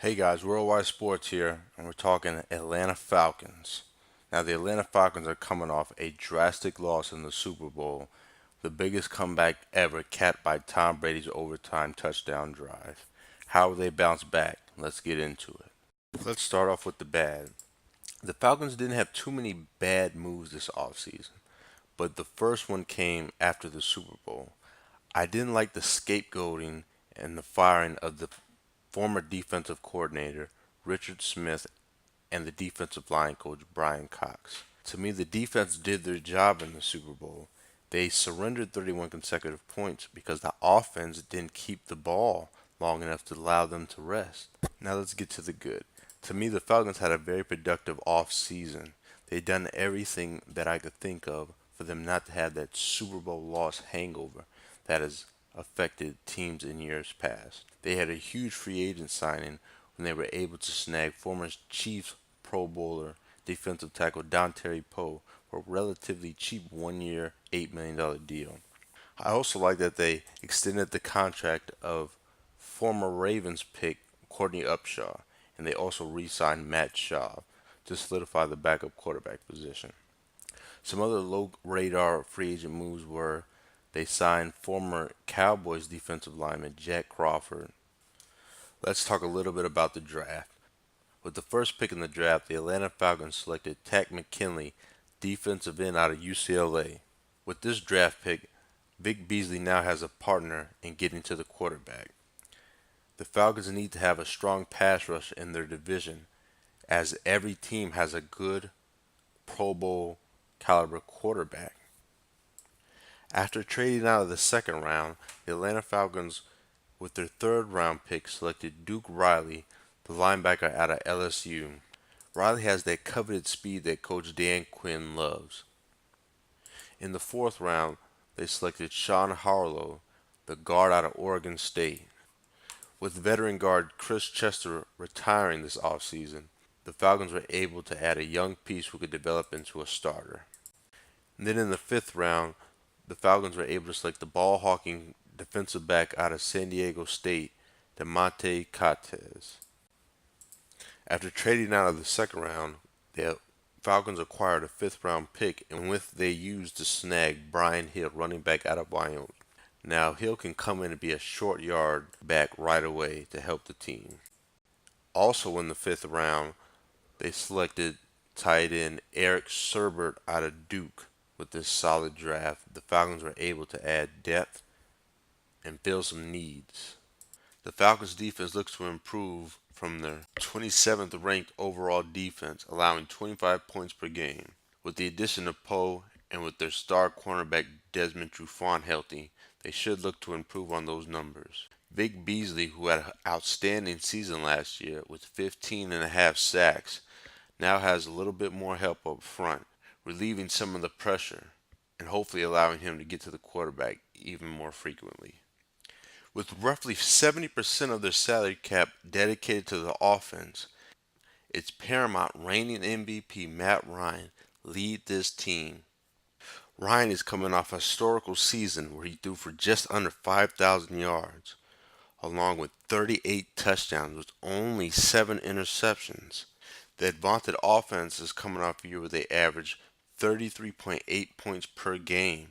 Hey guys, Worldwide Sports here, and we're talking Atlanta Falcons. Now, the Atlanta Falcons are coming off a drastic loss in the Super Bowl, the biggest comeback ever, capped by Tom Brady's overtime touchdown drive. How will they bounce back? Let's get into it. Let's start off with the bad. The Falcons didn't have too many bad moves this offseason, but the first one came after the Super Bowl. I didn't like the scapegoating and the firing of the former defensive coordinator Richard Smith and the defensive line coach Brian Cox. To me, the defense did their job in the Super Bowl. They surrendered 31 consecutive points because the offense didn't keep the ball long enough to allow them to rest. Now let's get to the good. To me, the Falcons had a very productive off season. They'd done everything that I could think of for them not to have that Super Bowl loss hangover that has affected teams in years past. They had a huge free agent signing when they were able to snag former Chiefs Pro Bowler defensive tackle Dontari Poe for a relatively cheap 1 year, $8 million deal. I also like that they extended the contract of former Ravens pick Courtney Upshaw, and they also re signed Matt Schaub to solidify the backup quarterback position. Some other low radar free agent moves were they signed former Cowboys defensive lineman Jack Crawford. Let's talk a little bit about the draft. With the first pick in the draft, the Atlanta Falcons selected Tack McKinley, defensive end out of UCLA. With this draft pick, Vic Beasley now has a partner in getting to the quarterback. The Falcons need to have a strong pass rush in their division, as every team has a good Pro Bowl caliber quarterback. After trading out of the second round, the Atlanta Falcons, with their third round pick, selected Duke Riley, the linebacker out of LSU. Riley has that coveted speed that Coach Dan Quinn loves. In the fourth round, they selected Sean Harlow, the guard out of Oregon State. With veteran guard Chris Chester retiring this offseason, the Falcons were able to add a young piece who could develop into a starter. And then in the fifth round, the Falcons were able to select the ball hawking defensive back out of San Diego State, DeMonte Cates. After trading out of the second round, the Falcons acquired a fifth round pick, and with they used to snag Brian Hill, running back out of Wyoming. Now Hill can come in and be a short yard back right away to help the team. Also in the fifth round, they selected tight end Eric Serbert out of Duke. With this solid draft, the Falcons were able to add depth and fill some needs. The Falcons defense looks to improve from their 27th ranked overall defense, allowing 25 points per game. With the addition of Poe and with their star cornerback Desmond Trufant healthy, they should look to improve on those numbers. Vic Beasley, who had an outstanding season last year with 15 and a half sacks, now has a little bit more help up front, relieving some of the pressure and hopefully allowing him to get to the quarterback even more frequently. With roughly 70% of their salary cap dedicated to the offense, it's paramount reigning MVP Matt Ryan lead this team. Ryan is coming off a historical season where he threw for just under 5,000 yards, along with 38 touchdowns with only 7 interceptions. The vaunted offense is coming off a year where they average 33.8 points per game.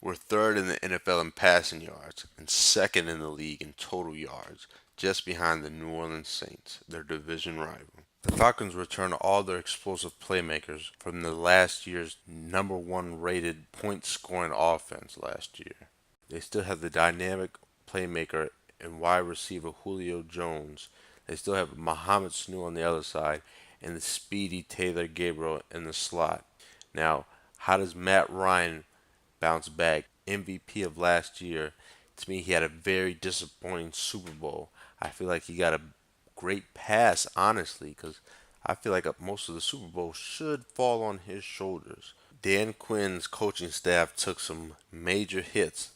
We're third in the NFL in passing yards and second in the league in total yards, just behind the New Orleans Saints, their division rival. The Falcons return all their explosive playmakers from the last year's number one rated point scoring offense last year. They still have the dynamic playmaker and wide receiver Julio Jones. They still have Mohamed Sanu on the other side and the speedy Taylor Gabriel in the slot. Now, how does Matt Ryan bounce back? MVP of last year. To me, he had a very disappointing Super Bowl. I feel like he got a great pass, honestly, because I feel like most of the Super Bowl should fall on his shoulders. Dan Quinn's coaching staff took some major hits.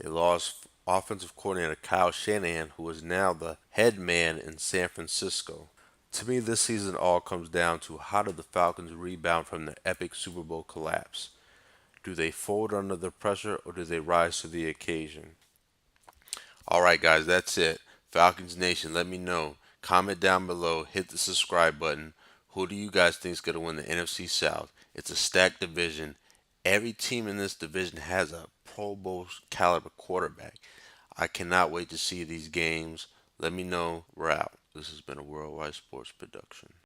They lost offensive coordinator Kyle Shanahan, who is now the head man in San Francisco. To me, this season all comes down to how do the Falcons rebound from their epic Super Bowl collapse? Do they fold under the pressure or do they rise to the occasion? All right, guys, that's it. Falcons Nation, let me know. Comment down below, hit the subscribe button. Who do you guys think is going to win the NFC South? It's a stacked division. Every team in this division has a Pro Bowl caliber quarterback. I cannot wait to see these games. Let me know. We're out. This has been a Worldwide Sports production.